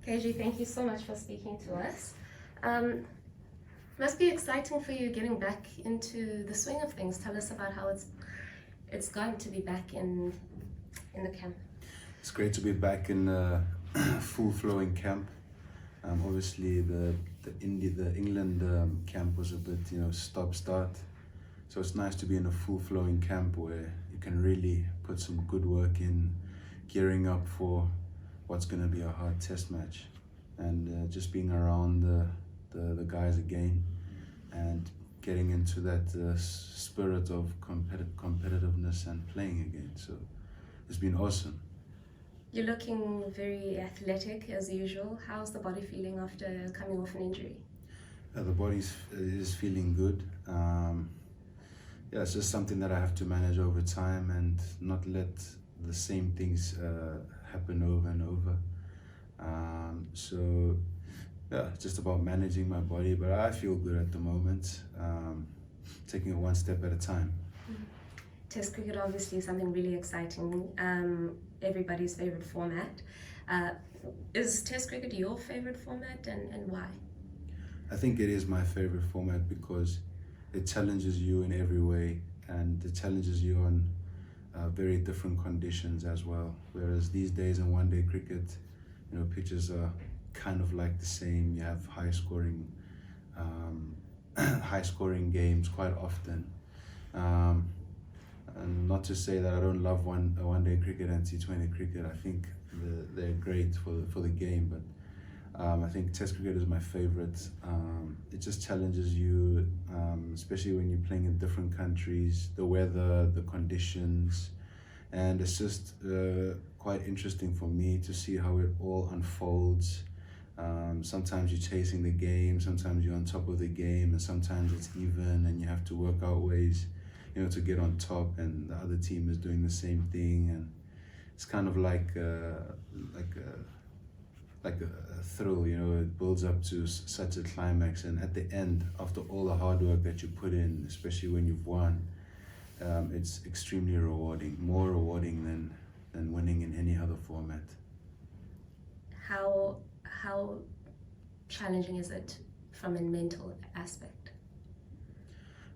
KG, thank you so much for speaking to us. Um, must be exciting for you getting back into the swing of things. Tell us about how it's going to be back in the camp. It's great to be back in full flowing camp. Obviously, the England camp was a bit stop start, so it's nice to be in a full flowing camp where you can really put some good work in, gearing up for what's going to be a hard test match, and just being around the guys again, and getting into that spirit of competitiveness and playing again. So it's been awesome. You're looking very athletic as usual. How's the body feeling after coming off an injury? The body is feeling good. Yeah, it's just something that I have to manage over time and not let the same things happen over and over. So yeah, it's just about managing my body, but I feel good at the moment, taking it one step at a time. Test cricket obviously is something really exciting. Everybody's favorite format. Is Test cricket your favorite format, and why? I think it is my favorite format because it challenges you in every way, and it challenges you on very different conditions as well. Whereas these days in one-day cricket, pitches are kind of like the same. You have high scoring games quite often. And not to say that I don't love one-day cricket and T20 cricket. I think they're great for the game, but I think Test cricket is my favorite. It just challenges you, especially when you're playing in different countries, the weather, the conditions, and it's just quite interesting for me to see how it all unfolds. Sometimes you're chasing the game, sometimes you're on top of the game, and sometimes it's even, and you have to work out ways, to get on top, and the other team is doing the same thing, and it's kind of like a thrill, it builds up to such a climax, and at the end, after all the hard work that you put in, especially when you've won, it's extremely rewarding, more rewarding than winning in any other format. How challenging is it from a mental aspect?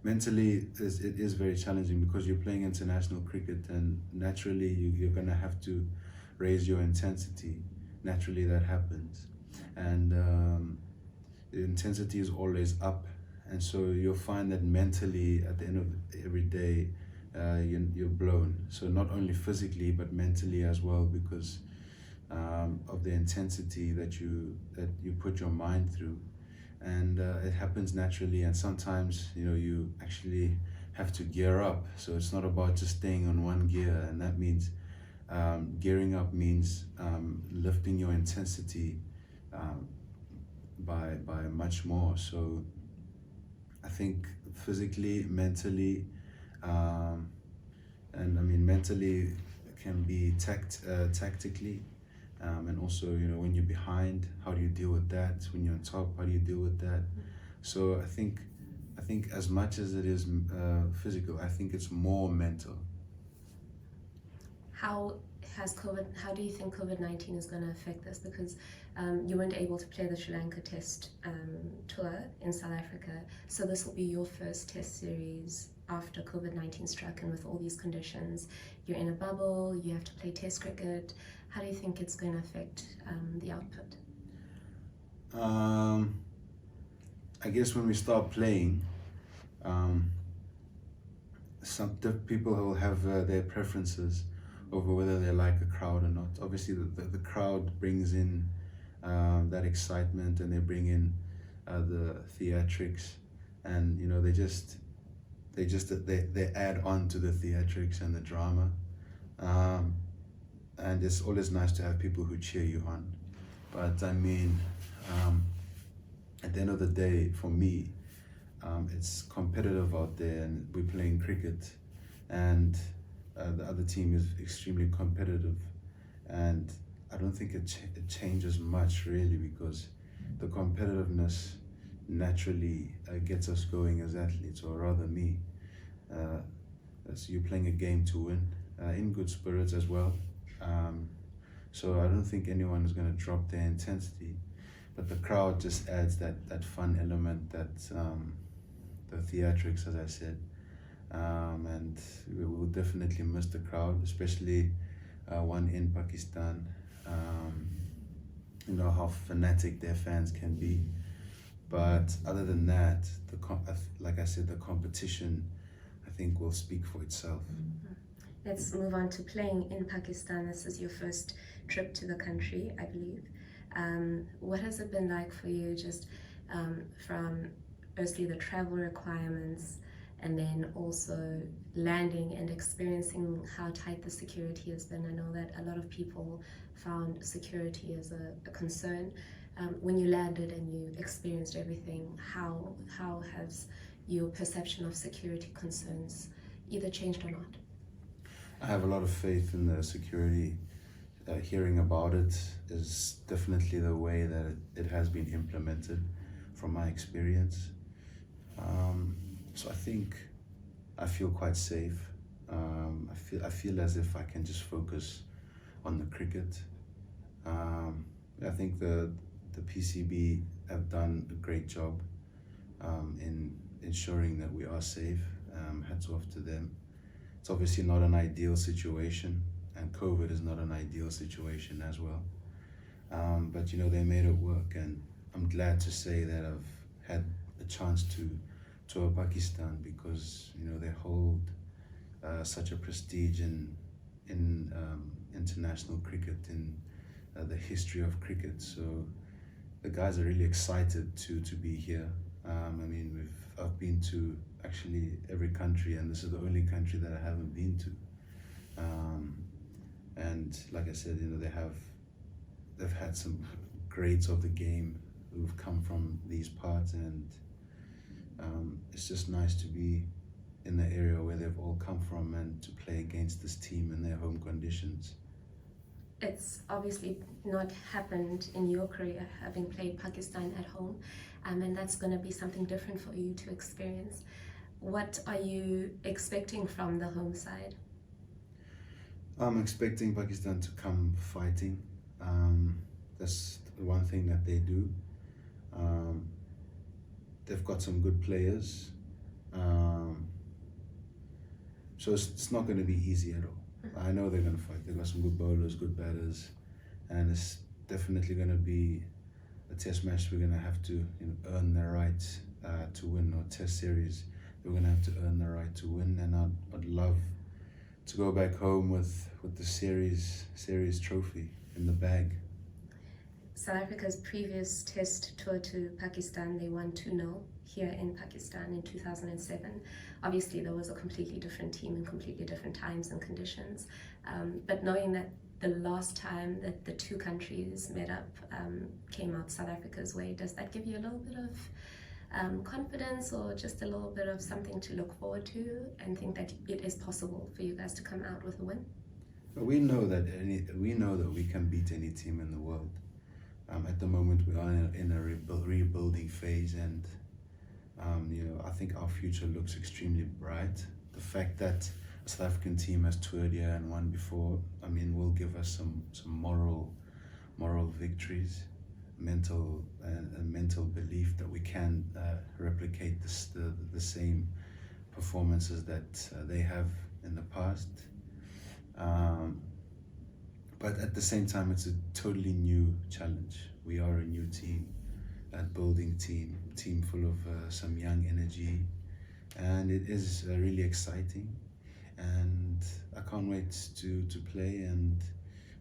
Mentally, it is very challenging because you're playing international cricket, and naturally you're going to have to raise your intensity. Naturally that happens, and the intensity is always up, and so you'll find that mentally at the end of every day you're blown, so not only physically but mentally as well, because of the intensity that you put your mind through, and it happens naturally, and sometimes you actually have to gear up, so it's not about just staying on one gear, and that means gearing up means lifting your intensity by much more. So I think physically, mentally, and I mean mentally can be tactically, and also when you're behind, how do you deal with that? When you're on top, how do you deal with that? So I think as much as it is physical, I think it's more mental. How do you think COVID-19 is going to affect this? Because you weren't able to play the Sri Lanka Test tour in South Africa, so this will be your first Test series after COVID-19 struck, and with all these conditions, you're in a bubble, you have to play Test cricket. How do you think it's going to affect the output? I guess when we start playing, some people will have their preferences over whether they like a crowd or not. Obviously, the crowd brings in that excitement, and they bring in the theatrics, and they add on to the theatrics and the drama, and it's always nice to have people who cheer you on. But I mean, at the end of the day, for me, it's competitive out there, and we're playing cricket, and the other team is extremely competitive, and I don't think it changes much really, because the competitiveness naturally gets us going as athletes, or rather me. So you're playing a game to win, in good spirits as well. So I don't think anyone is going to drop their intensity, but the crowd just adds that fun element, the theatrics, as I said. And we will definitely miss the crowd, especially one in Pakistan. You know how fanatic their fans can be. But other than that, like I said, the competition, I think, will speak for itself. Let's move on to playing in Pakistan. This is your first trip to the country, I believe. What has it been like for you, just from firstly the travel requirements, and then also landing and experiencing how tight the security has been? I know that a lot of people found security as a concern. When you landed and you experienced everything, how has your perception of security concerns either changed or not? I have a lot of faith in the security. Hearing about it is definitely the way that it has been implemented from my experience. So I think I feel quite safe. I feel as if I can just focus on the cricket. I think the PCB have done a great job in ensuring that we are safe. Hats off to them. It's obviously not an ideal situation, and COVID is not an ideal situation as well. But you know, they made it work, and I'm glad to say that I've had a chance to tour Pakistan, because you know they hold such a prestige in international cricket, in the history of cricket. So the guys are really excited to be here. I mean, I've been to actually every country, and this is the only country that I haven't been to. And like I said, you know, they've had some greats of the game who've come from these parts, and it's just nice to be in the area where they've all come from and to play against this team in their home conditions. It's obviously not happened in your career, having played Pakistan at home, and that's going to be something different for you to experience. What are you expecting from the home side? I'm expecting Pakistan to come fighting. That's the one thing that they do. They've got some good players. So it's not going to be easy at all. I know they're going to fight. They've got some good bowlers, good batters, and it's definitely going to be a test match. We're going to have to, you know, earn the right to win, or test series. We're going to have to earn the right to win, and I'd love to go back home with the series trophy in the bag. South Africa's previous test tour to Pakistan, they won 2-0 here in Pakistan in 2007. Obviously, there was a completely different team in completely different times and conditions. But knowing that the last time that the two countries met up came out South Africa's way, does that give you a little bit of confidence, or just a little bit of something to look forward to, and think that it is possible for you guys to come out with a win? We know that we can beat any team in the world. At the moment, we are in a rebuilding phase, and you know, I think our future looks extremely bright. The fact that a South African team has toured here and won before, I mean, will give us some moral victories, mental belief that we can replicate the same performances that they have in the past. But at the same time, it's a totally new challenge. We are a new team, a building team full of some young energy, and it is really exciting. And I can't wait to play, and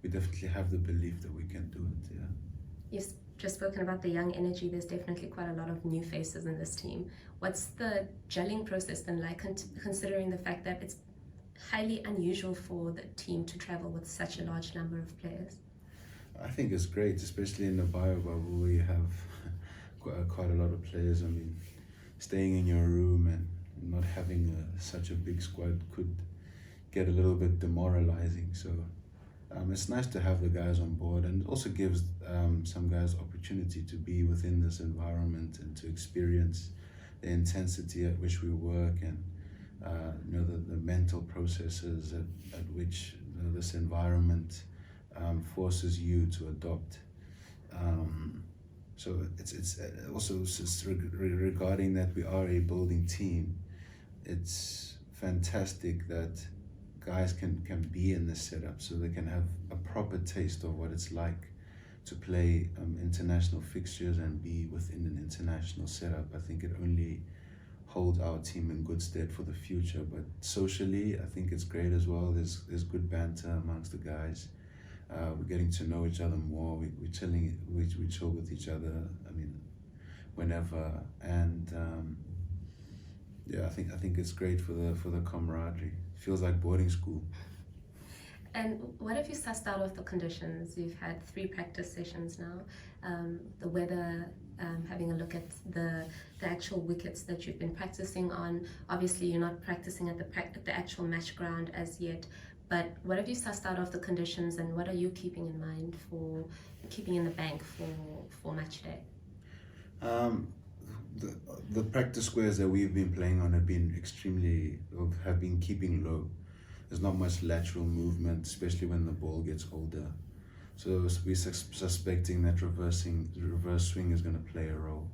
we definitely have the belief that we can do it. Yeah. You've just spoken about the young energy. There's definitely quite a lot of new faces in this team. What's the gelling process been like, considering the fact that it's highly unusual for the team to travel with such a large number of players? I think it's great, especially in the bio bubble where you have quite a lot of players. I mean, staying in your room and not having such a big squad could get a little bit demoralizing. So it's nice to have the guys on board, and it also gives some guys opportunity to be within this environment and to experience the intensity at which we work, and you know, the mental processes at which, you know, this environment forces you to adopt. So it's also just regarding that we are a building team. It's fantastic that guys can be in this setup so they can have a proper taste of what it's like to play international fixtures and be within an international setup. I think it only holds our team in good stead for the future. But socially, I think it's great as well. There's good banter amongst the guys. We're getting to know each other more. We chill with each other. I mean, whenever, and yeah, I think it's great for the camaraderie. Feels like boarding school. And what have you sussed out of the conditions? You've had 3 practice sessions now. The weather, having a look at the actual wickets that you've been practicing on. Obviously, you're not practicing at the actual match ground as yet. But what have you sussed out of the conditions, and what are you keeping in mind for keeping in the bank for match day? The practice squares that we've been playing on have been have been keeping low. There's not much lateral movement, especially when the ball gets older. So we're suspecting that reverse swing is going to play a role.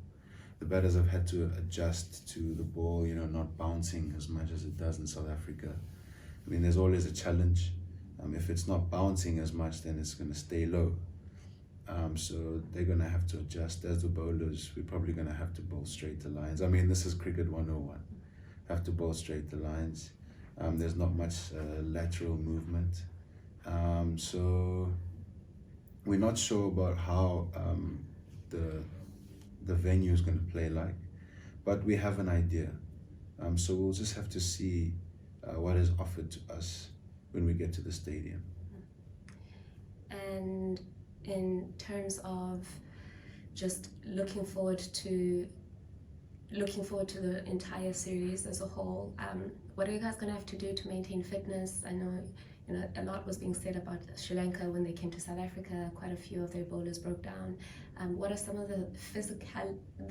The batters have had to adjust to the ball, not bouncing as much as it does in South Africa. I mean, there's always a challenge. If it's not bouncing as much, then it's going to stay low. So they're going to have to adjust. As the bowlers, we're probably going to have to bowl straight the lines. I mean, this is cricket 101. Have to bowl straight the lines. There's not much lateral movement. So we're not sure about how the venue is going to play like, but we have an idea. So we'll just have to see what is offered to us when we get to the stadium. And in terms of just looking forward to the entire series as a whole, what are you guys going to have to do to maintain fitness? I know a lot was being said about Sri Lanka when they came to South Africa. Quite a few of their bowlers broke down. What are some of the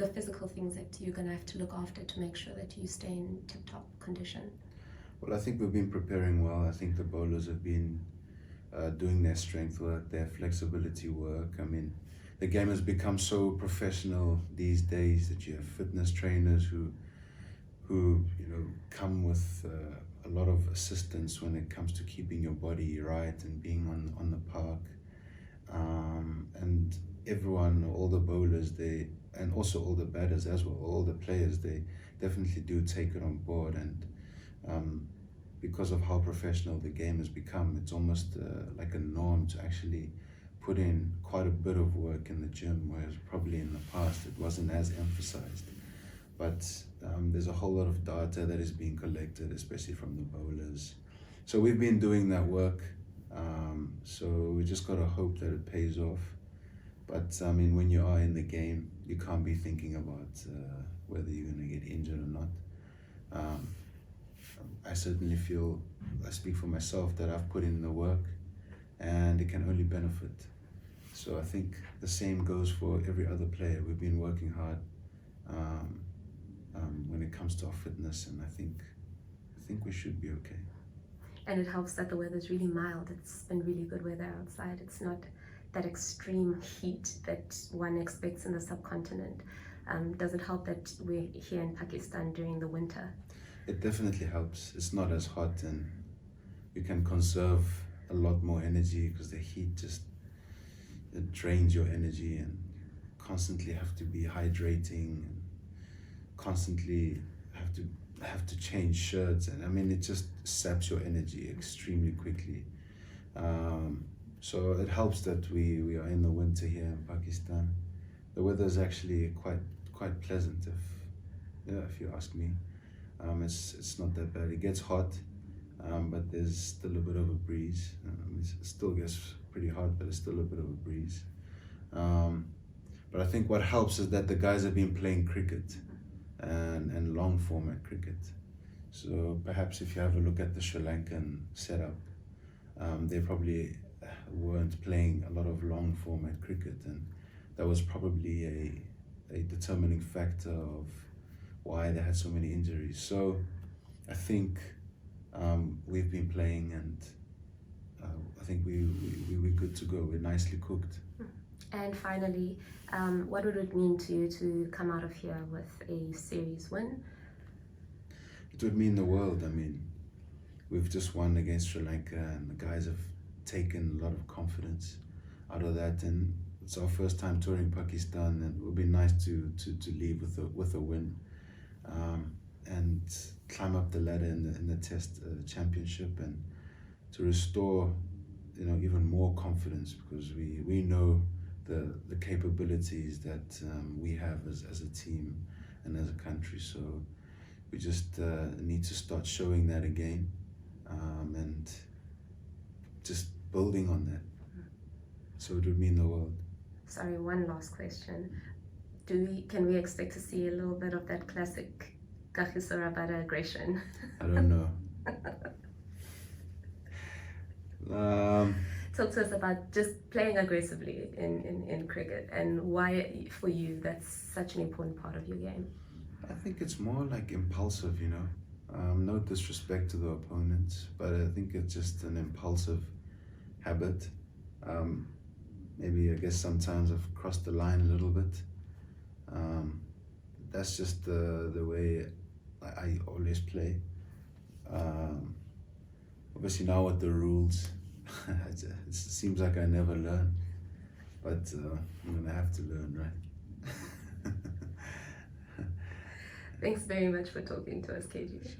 physical things that you're going to have to look after to make sure that you stay in tip-top condition? Well, I think we've been preparing well. I think the bowlers have been doing their strength work, their flexibility work. I mean, the game has become so professional these days that you have fitness trainers who come with a lot of assistance when it comes to keeping your body right and being on the park. And everyone, all the bowlers, and also all the batters as well, all the players, they definitely do take it on board. And because of how professional the game has become, it's almost like a norm to actually put in quite a bit of work in the gym, whereas probably in the past it wasn't as emphasized. But there's a whole lot of data that is being collected, especially from the bowlers. So we've been doing that work. So we just got to hope that it pays off. But I mean, when you are in the game, you can't be thinking about whether you're going to get injured or not. I certainly feel, I speak for myself, that I've put in the work and it can only benefit. So I think the same goes for every other player. We've been working hard when it comes to our fitness, and I think we should be okay. And it helps that the weather's really mild. It's been really good weather outside. It's not that extreme heat that one expects in the subcontinent. Does it help that we're here in Pakistan during the winter? It definitely helps. It's not as hot, and you can conserve a lot more energy because the heat it drains your energy, and constantly have to be hydrating, and constantly have to change shirts, and I mean, it just saps your energy extremely quickly. So it helps that we are in the winter here in Pakistan. The weather is actually quite pleasant, if you ask me. It's not that bad. It gets hot, but there's still a bit of a breeze. It still gets pretty hot, but it's still a bit of a breeze. But I think what helps is that the guys have been playing cricket and long format cricket. So perhaps if you have a look at the Sri Lankan setup, they probably weren't playing a lot of long format cricket, and that was probably a determining factor of why they had so many injuries. So I think we've been playing, and I think we're good to go. We're nicely cooked. And finally, what would it mean to you to come out of here with a series win? It would mean the world. I mean, we've just won against Sri Lanka, and the guys have taken a lot of confidence out of that. And it's our first time touring Pakistan, and it would be nice to leave with a win, and climb up the ladder in the Test championship, and to restore, even more confidence, because we know the capabilities that we have as a team and as a country. So we just need to start showing that again, and just building on that. So it would mean the world. Sorry, one last question. Can we expect to see a little bit of that classic Kagiso Rabada aggression? I don't know. Talk to us about just playing aggressively in cricket, and why for you that's such an important part of your game. I think it's more like impulsive, no disrespect to the opponents, but I think it's just an impulsive habit. Maybe I guess sometimes I've crossed the line a little bit. That's just the way I always play. Obviously now with the rules, it seems like I never learn, but I'm gonna have to learn, right? Thanks very much for talking to us, KG.